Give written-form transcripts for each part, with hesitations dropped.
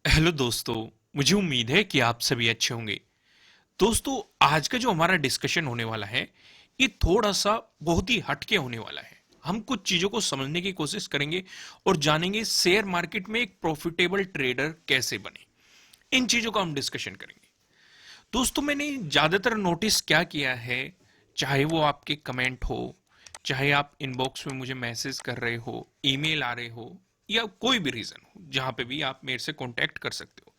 Hello दोस्तों। मुझे उम्मीद है कि आप सभी अच्छे होंगे। दोस्तों, आज का जो हमारा डिस्कशन होने वाला है ये थोड़ा सा बहुत ही हटके होने वाला है। हम कुछ चीजों को समझने की कोशिश करेंगे और जानेंगे शेयर मार्केट में एक प्रॉफिटेबल ट्रेडर कैसे बने। इन चीजों का हम डिस्कशन करेंगे। दोस्तों, मैंने ज्यादातर नोटिस क्या किया है, चाहे वो आपके कमेंट हो, चाहे आप इनबॉक्स में मुझे मैसेज कर रहे हो, ईमेल आ रहे हो, या कोई भी रीजन हो जहां पे भी आप मेरे से कांटेक्ट कर सकते हो,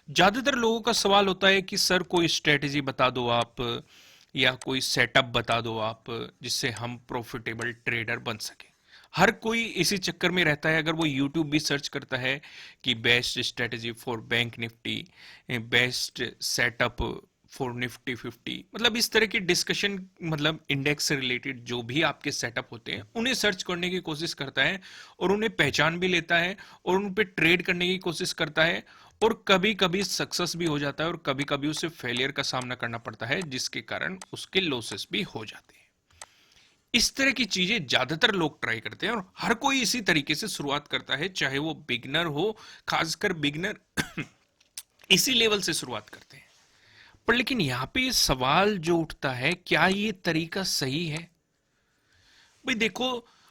ज्यादातर लोगों का सवाल होता है कि सर कोई स्ट्रेटेजी बता दो आप, या कोई सेटअप बता दो आप, जिससे हम प्रॉफिटेबल ट्रेडर बन सके। हर कोई इसी चक्कर में रहता है। अगर वो यूट्यूब भी सर्च करता है कि best strategy for bank Nifty, best setup for Nifty 50, मतलब इस तरह की डिस्कशन, मतलब इंडेक्स से रिलेटेड जो भी आपके सेटअप होते हैं उन्हें सर्च करने की कोशिश करता है, और उन्हें पहचान भी लेता है, और उन पे ट्रेड करने की कोशिश करता है, और कभी कभी सक्सेस भी हो जाता है और कभी कभी उसे फेलियर का सामना करना पड़ता है, जिसके कारण उसके लॉसेस भी हो जाते हैं। इस तरह की चीजें ज्यादातर लोग ट्राई करते हैं, और हर कोई इसी तरीके से शुरुआत करता है, चाहे वो बिगनर हो। खासकर बिगनर इसी लेवल से शुरुआत करते हैं। पर लेकिन यहां पे सवाल जो उठता है, क्या ये तरीका सही है? भाई देखो,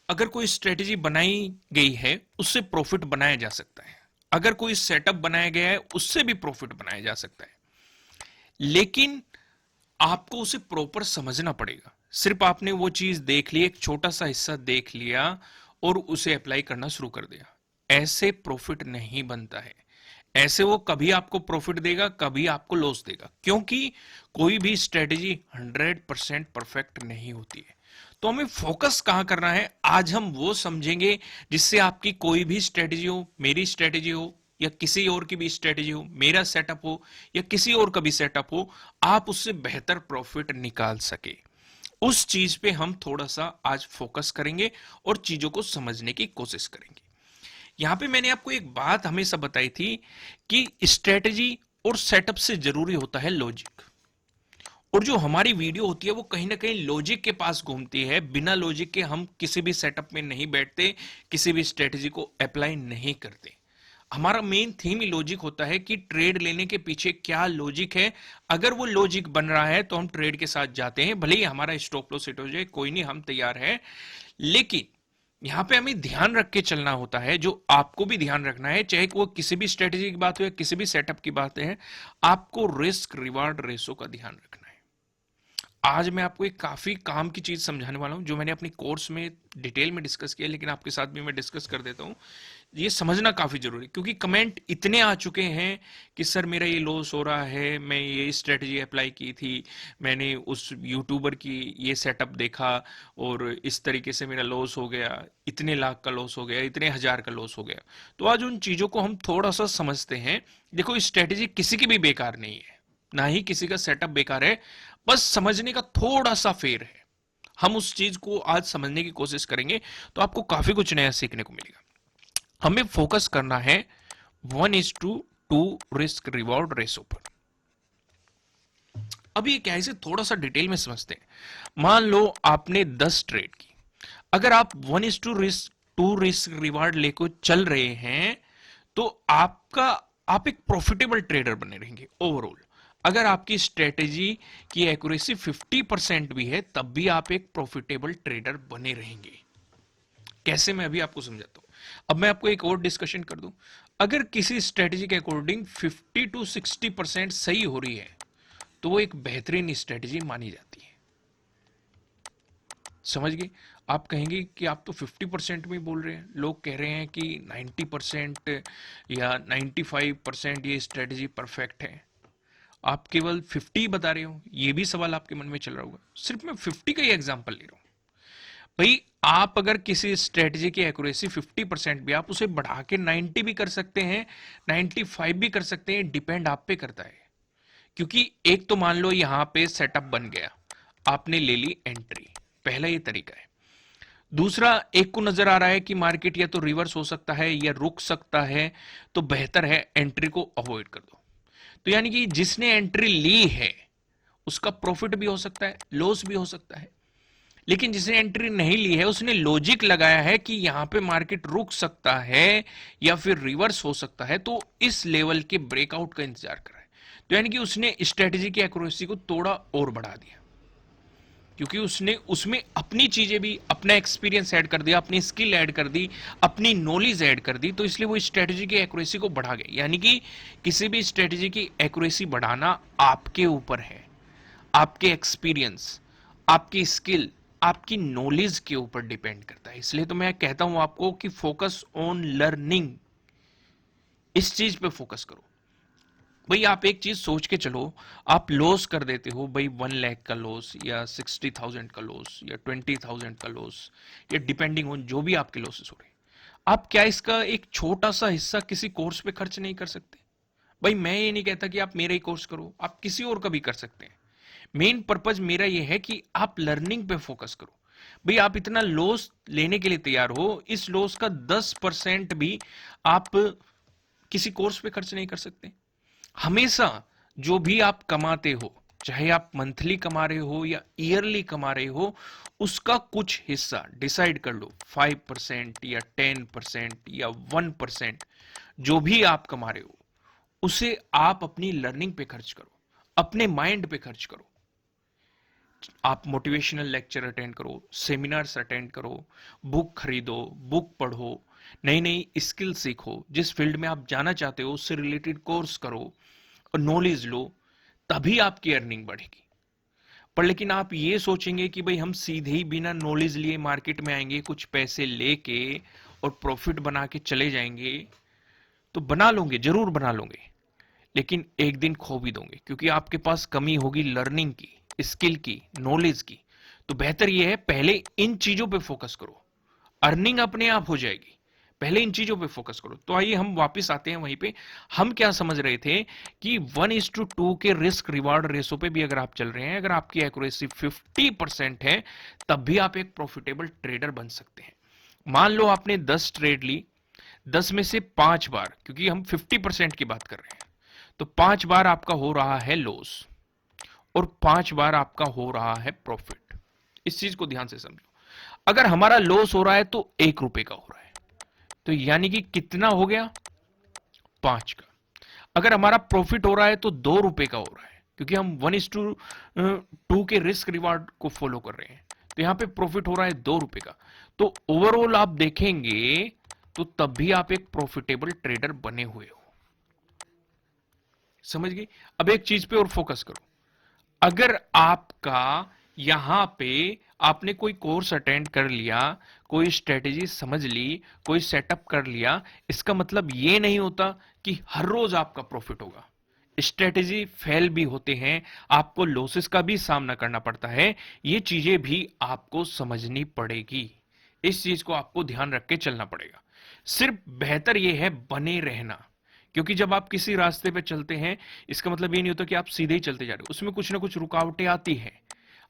अगर कोई स्ट्रेटेजी बनाई गई है उससे प्रॉफिट बनाया जा सकता है। अगर कोई सेटअप बनाया गया है उससे भी प्रॉफिट बनाया जा सकता है, लेकिन आपको उसे प्रॉपर समझना पड़ेगा। सिर्फ आपने वो चीज देख ली, एक छोटा सा हिस्सा देख लिया और उसे अप्लाई करना शुरू कर दिया, ऐसे प्रॉफिट नहीं बनता है। ऐसे वो कभी आपको प्रॉफिट देगा, कभी आपको लॉस देगा, क्योंकि कोई भी स्ट्रेटेजी 100% परफेक्ट नहीं होती है। तो हमें फोकस कहां करना है, आज हम वो समझेंगे जिससे आपकी कोई भी स्ट्रेटेजी हो, मेरी स्ट्रेटेजी हो, या किसी और की भी स्ट्रेटेजी हो, मेरा सेटअप हो या किसी और का भी सेटअप हो, आप उससे बेहतर प्रॉफिट निकाल सके। उस चीज पे हम थोड़ा सा आज फोकस करेंगे और चीजों को समझने की कोशिश करेंगे। यहां पे मैंने आपको एक बात हमेशा बताई थी कि स्ट्रेटेजी और सेटअप से जरूरी होता है लॉजिक। और जो हमारी वीडियो होती है वो कहीं ना कहीं लॉजिक के पास घूमती है। बिना लॉजिक के हम किसी भी सेटअप में नहीं बैठते, किसी भी स्ट्रेटेजी को अप्लाई नहीं करते। हमारा मेन थीम ही लॉजिक होता है कि ट्रेड लेने के पीछे क्या लॉजिक है। अगर वो लॉजिक बन रहा है तो हम ट्रेड के साथ जाते हैं, भले ही हमारा स्टॉप लॉस हिट हो जाए, कोई नहीं, हम तैयार हैं। लेकिन यहां पे हमें ध्यान रख के चलना होता है, जो आपको भी ध्यान रखना है, चाहे वो किसी भी स्ट्रेटेजी की बात हो या किसी भी सेटअप की बात है। आपको रिस्क रिवार्ड रेशो का ध्यान रखना है। आज मैं आपको एक काफी काम की चीज समझाने वाला हूं, जो मैंने अपनी कोर्स में डिटेल में डिस्कस किया, लेकिन आपके साथ भी मैं डिस्कस कर देता हूं। ये समझना काफी जरूरी है, क्योंकि कमेंट इतने आ चुके हैं कि सर मेरा ये लॉस हो रहा है, मैं ये स्ट्रेटजी अप्लाई की थी, मैंने उस यूट्यूबर की ये सेटअप देखा और इस तरीके से मेरा लॉस हो गया, इतने लाख का लॉस हो गया, इतने हजार का लॉस हो गया। तो आज उन चीजों को हम थोड़ा सा समझते हैं। देखो, स्ट्रेटजी किसी की भी बेकार नहीं है, ना ही किसी का सेटअप बेकार है, बस समझने का थोड़ा सा फेर है। हम उस चीज को आज समझने की कोशिश करेंगे, तो आपको काफी कुछ नया सीखने को मिलेगा। हमें फोकस करना है 1:2 रिस्क रिवॉर्ड रेशो पर। अब ये क्या है, इसे थोड़ा सा डिटेल में समझते हैं। मान लो आपने 10 ट्रेड की। अगर आप 1:2 रिस्क रिवार्ड लेकर चल रहे हैं तो आप एक प्रॉफिटेबल ट्रेडर बने रहेंगे ओवरऑल। अगर आपकी स्ट्रेटेजी की एक्यूरेसी 50% भी है, तब भी आप एक प्रॉफिटेबल ट्रेडर बने रहेंगे। कैसे, मैं अभी आपको समझाता हूं। अब मैं आपको एक और डिस्कशन कर दूं। अगर किसी स्ट्रेटेजी के अकॉर्डिंग 50 to 60% सही हो रही है, तो वो एक बेहतरीन स्ट्रेटेजी मानी जाती है। समझ गए? आप कहेंगे कि आप तो 50% में बोल रहे हैं, लोग कह रहे हैं कि 90% या 95% ये स्ट्रेटेजी परफेक्ट है, आप केवल 50 बता रहे हो। ये भी सवाल आपके मन में चल रहा होगा। सिर्फ मैं 50 का ही एग्जांपल ले रहा हूं। भाई, आप अगर किसी स्ट्रेटजी की एक्यूरेसी 50% भी, आप उसे बढ़ा के 90 भी कर सकते हैं, 95 भी कर सकते हैं, डिपेंड आप पे करता है। क्योंकि एक तो मान लो यहां पे सेटअप बन गया, आपने ले ली एंट्री, पहला ये तरीका है। दूसरा, एक को नजर आ रहा है कि मार्केट या तो रिवर्स हो सकता है या रुक सकता है, तो बेहतर है एंट्री को अवॉइड कर दो। तो यानी कि जिसने एंट्री ली है उसका प्रॉफिट भी हो सकता है, लॉस भी हो सकता है। लेकिन जिसने एंट्री नहीं ली है उसने लॉजिक लगाया है कि यहां पे मार्केट रुक सकता है या फिर रिवर्स हो सकता है, तो इस लेवल के ब्रेकआउट का इंतजार कर रहा है। तो यानी कि उसने स्ट्रेटेजी की एक्यूरेसी को थोड़ा और बढ़ा दिया, क्योंकि उसने उसमें अपनी चीजें भी, अपना एक्सपीरियंस ऐड कर दिया, अपनी स्किल ऐड कर दी, अपनी नॉलेज ऐड कर दी, तो इसलिए वो स्ट्रेटेजी की एक्यूरेसी को बढ़ा गया। यानी कि किसी भी स्ट्रेटेजी की एक्यूरेसी बढ़ाना आपके ऊपर है, आपके एक्सपीरियंस, आपकी स्किल, आपकी नॉलेज के ऊपर डिपेंड करता है। इसलिए तो मैं कहता हूं आपको कि फोकस ऑन लर्निंग, इस चीज पे फोकस करो। भाई आप एक चीज सोच के चलो, आप लॉस कर देते हो भाई 1 लाख का लॉस या 60,000 का लॉस या 20,000 का लॉस, या डिपेंडिंग ऑन जो भी आपके लॉसेस हो रहे हैं, आप क्या इसका एक छोटा सा हिस्सा किसी कोर्स पे खर्च नहीं कर सकते? भाई मैं ये नहीं कहता कि आप मेरा ही कोर्स करो, आप किसी और का भी कर सकते हैं। मेन पर्पज मेरा ये है कि आप लर्निंग पे फोकस करो। भाई आप इतना लॉस लेने के लिए तैयार हो, इस लॉस का 10% भी आप किसी कोर्स पे खर्च नहीं कर सकते? हमेशा जो भी आप कमाते हो, चाहे आप मंथली कमा रहे हो या ईयरली कमा रहे हो, उसका कुछ हिस्सा डिसाइड कर लो, 5% या 10% या 1%, जो भी आप कमा रहे हो उसे आप अपनी लर्निंग पे खर्च करो, अपने माइंड पे खर्च करो। आप मोटिवेशनल लेक्चर अटेंड करो, सेमिनार्स अटेंड करो, बुक खरीदो, बुक पढ़ो, नई नई स्किल सीखो, जिस फील्ड में आप जाना चाहते हो उससे रिलेटेड कोर्स करो और नॉलेज लो, तभी आपकी अर्निंग बढ़ेगी। पर लेकिन आप ये सोचेंगे कि भाई हम सीधे ही बिना नॉलेज लिए मार्केट में आएंगे, कुछ पैसे लेके और प्रॉफिट बना के चले जाएंगे, तो बना लोगे, जरूर बना लोगे, लेकिन एक दिन खो भी दोगे, क्योंकि आपके पास कमी होगी लर्निंग की, स्किल की, नॉलेज की। तो बेहतर यह है पहले इन चीजों पे फोकस करो, अर्निंग अपने आप हो जाएगी, पहले इन चीजों पे फोकस करो। तो आइए हम वापस आते हैं वहीं पे। हम क्या समझ रहे थे कि 1:2 के रिस्क रिवार्ड रेशो पे भी अगर आप चल रहे हैं, अगर आपकी एक्यूरेसी 50% है, तब भी आप एक प्रॉफिटेबल ट्रेडर बन सकते हैं। मान लो आपने 10 ट्रेड ली, 10 में से 5 बार, क्योंकि हम 50% की बात कर रहे हैं, तो 5 बार आपका हो रहा है लॉस और 5 बार आपका हो रहा है प्रॉफिट। इस चीज को ध्यान से समझो। अगर हमारा लॉस हो रहा है तो 1 रुपए का हो रहा है, तो यानी कि कितना हो गया? 5 का। अगर हमारा प्रॉफिट हो रहा है तो 2 रुपए का हो रहा है, क्योंकि हम 1:2 के रिस्क रिवार्ड को फॉलो कर रहे हैं, तो यहां पे प्रॉफिट हो रहा है 2 रुपए का। तो ओवरऑल आप देखेंगे तो तब भी आप एक प्रॉफिटेबल ट्रेडर बने हुए हो। समझ गए? अब एक चीज पे और फोकस करो। अगर आपका यहां पे आपने कोई कोर्स अटेंड कर लिया, कोई स्ट्रेटेजी समझ ली, कोई सेटअप कर लिया, इसका मतलब यह नहीं होता कि हर रोज आपका प्रॉफिट होगा। स्ट्रेटेजी फेल भी होते हैं, आपको लॉसेस का भी सामना करना पड़ता है, ये चीजें भी आपको समझनी पड़ेगी। इस चीज को आपको ध्यान रख के चलना पड़ेगा। सिर्फ बेहतर यह है बने रहना, क्योंकि जब आप किसी रास्ते पे चलते हैं, इसका मतलब ये नहीं होता कि आप सीधे ही चलते जा रहे हो, उसमें कुछ ना कुछ रुकावटें आती हैं,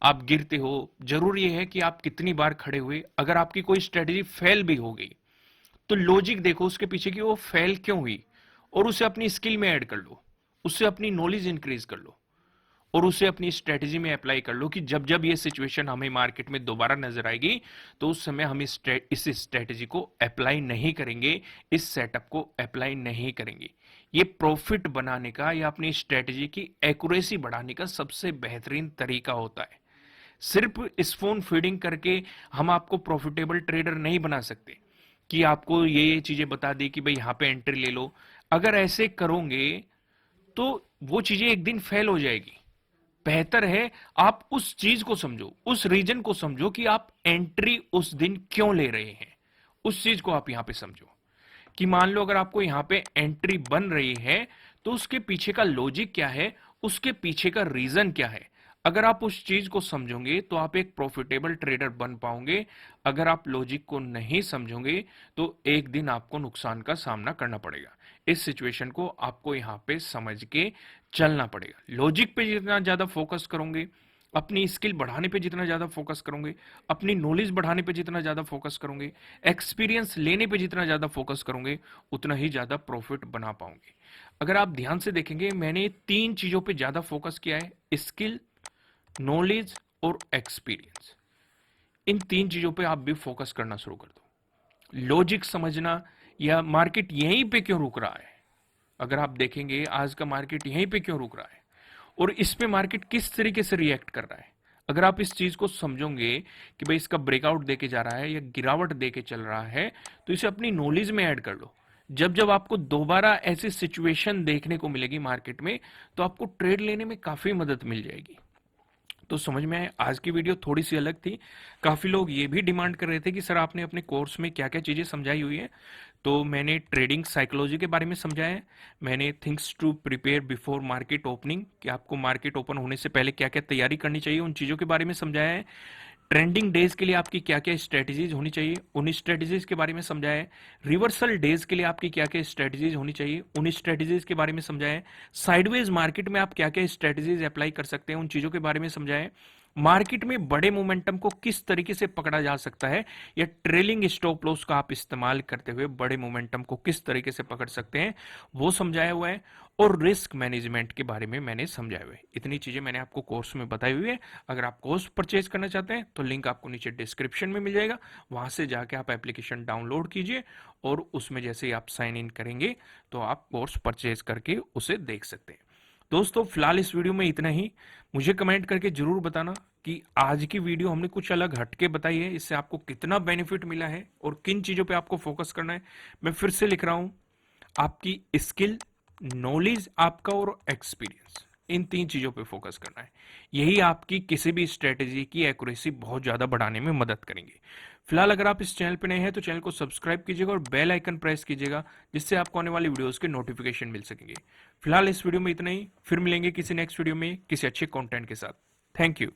आप गिरते हो। जरूर ये है कि आप कितनी बार खड़े हुए। अगर आपकी कोई स्ट्रेटेजी फेल भी हो गई, तो लॉजिक देखो उसके पीछे कि वो फेल क्यों हुई, और उसे अपनी स्किल में ऐड कर लो, उससे अपनी नॉलेज इंक्रीज कर लो, और उसे अपनी स्ट्रेटेजी में अप्लाई कर लो कि जब जब ये सिचुएशन हमें मार्केट में दोबारा नजर आएगी, तो उस समय हम इस स्ट्रेटेजी को अप्लाई नहीं करेंगे, इस सेटअप को अप्लाई नहीं करेंगे। ये प्रॉफिट बनाने का या अपनी स्ट्रेटेजी की एक्यूरेसी बढ़ाने का सबसे बेहतरीन तरीका होता है। सिर्फ इस फोन फीडिंग करके हम आपको प्रॉफिटेबल ट्रेडर नहीं बना सकते कि आपको ये चीजें बता दी कि भाई यहां पे एंट्री ले लो। अगर ऐसे करोगे तो वो चीजें एक दिन फेल हो जाएगी। बेहतर है आप उस चीज को समझो, उस रीजन को समझो कि आप एंट्री उस दिन क्यों ले रहे हैं, उस चीज को आप यहां पे समझो कि मान लो अगर आपको यहां पे एंट्री बन रही है, तो उसके पीछे का लॉजिक क्या है, उसके पीछे का रीजन क्या है। अगर आप उस चीज को समझोगे तो आप एक प्रॉफिटेबल ट्रेडर बन पाओगे। अगर आप लॉजिक को नहीं समझोगे तो एक दिन आपको नुकसान का सामना करना पड़ेगा। इस सिचुएशन को आपको यहां पे समझ के चलना पड़ेगा। लॉजिक पे जितना ज्यादा फोकस करोगे, अपनी स्किल बढ़ाने पे जितना ज्यादा फोकस करोगे, अपनी नॉलेज बढ़ाने पे जितना ज्यादा फोकस करोगे, एक्सपीरियंस लेने पे जितना ज्यादा फोकस करोगे, उतना ही ज्यादा प्रॉफिट बना पाओगे। अगर आप ध्यान से देखेंगे, मैंने 3 चीजों पे ज्यादा फोकस किया है, स्किल, नॉलेज और एक्सपीरियंस। इन 3 चीजों पे आप भी फोकस करना शुरू कर दो। लॉजिक समझना या मार्केट यहीं पे क्यों रुक रहा है, अगर आप देखेंगे आज का मार्केट यहीं पे क्यों रुक रहा है और इस पे मार्केट किस तरीके से रिएक्ट कर रहा है, अगर आप इस चीज को समझोगे कि भाई इसका ब्रेकआउट देके जा रहा है या गिरावट देके चल रहा है, तो इसे अपनी नॉलेज में ऐड कर लो। जब जब आपको दोबारा ऐसी सिचुएशन देखने को मिलेगी मार्केट में, तो आपको ट्रेड लेने में काफी मदद मिल जाएगी। तो समझ में आए, आज की वीडियो थोड़ी सी अलग थी। काफी लोग ये भी डिमांड कर रहे थे कि सर आपने अपने कोर्स में क्या क्या चीजें समझाई हुई है। तो मैंने ट्रेडिंग साइकोलॉजी के बारे में समझाया है, मैंने things to prepare before market opening, कि आपको मार्केट ओपन होने से पहले क्या क्या तैयारी करनी चाहिए, उन चीजों के बारे में समझाया है। ट्रेंडिंग डेज के लिए आपकी क्या क्या स्ट्रेटेजीज होनी चाहिए, उन स्ट्रेटेजीज के बारे में समझाया है। रिवर्सल डेज के लिए आपकी क्या क्या स्ट्रेटेजीज होनी चाहिए, उन स्ट्रेटेजीज के बारे में समझाया है। साइडवेज मार्केट में आप क्या क्या स्ट्रेटेजीज अप्लाई कर सकते हैं, उन चीजों के बारे में समझाया है। मार्केट में बड़े मोमेंटम को किस तरीके से पकड़ा जा सकता है, या ट्रेलिंग स्टॉप लॉस का आप इस्तेमाल करते हुए बड़े मोमेंटम को किस तरीके से पकड़ सकते हैं, वो समझाया हुआ है। और रिस्क मैनेजमेंट के बारे में मैंने समझाया हुआ है। इतनी चीजें मैंने आपको कोर्स में बताई हुई है। अगर आप कोर्स परचेज करना चाहते हैं तो लिंक आपको नीचे डिस्क्रिप्शन में मिल जाएगा, वहां से जाके आप एप्लीकेशन डाउनलोड कीजिए और उसमें जैसे ही आप साइन इन करेंगे तो आप कोर्स परचेज करके उसे देख सकते हैं। दोस्तों फिलहाल इस वीडियो में इतना ही। मुझे कमेंट करके जरूर बताना कि आज की वीडियो हमने कुछ अलग हटके बताई है, इससे आपको कितना बेनिफिट मिला है और किन चीजों पे आपको फोकस करना है। मैं फिर से लिख रहा हूं, आपकी स्किल, नॉलेज आपका और एक्सपीरियंस, इन 3 चीजों पे फोकस करना है। यही आपकी किसी भी स्ट्रेटेजी की एक्यूरेसी बहुत ज्यादा बढ़ाने में मदद करेंगे। फिलहाल अगर आप इस चैनल पे नए हैं तो चैनल को सब्सक्राइब कीजिएगा और बेल आइकन प्रेस कीजिएगा, जिससे आपको आने वाली वीडियोस के नोटिफिकेशन मिल सकेंगे। फिलहाल इस वीडियो में इतना ही, फिर मिलेंगे किसी नेक्स्ट वीडियो में किसी अच्छे कंटेंट के साथ। Thank you.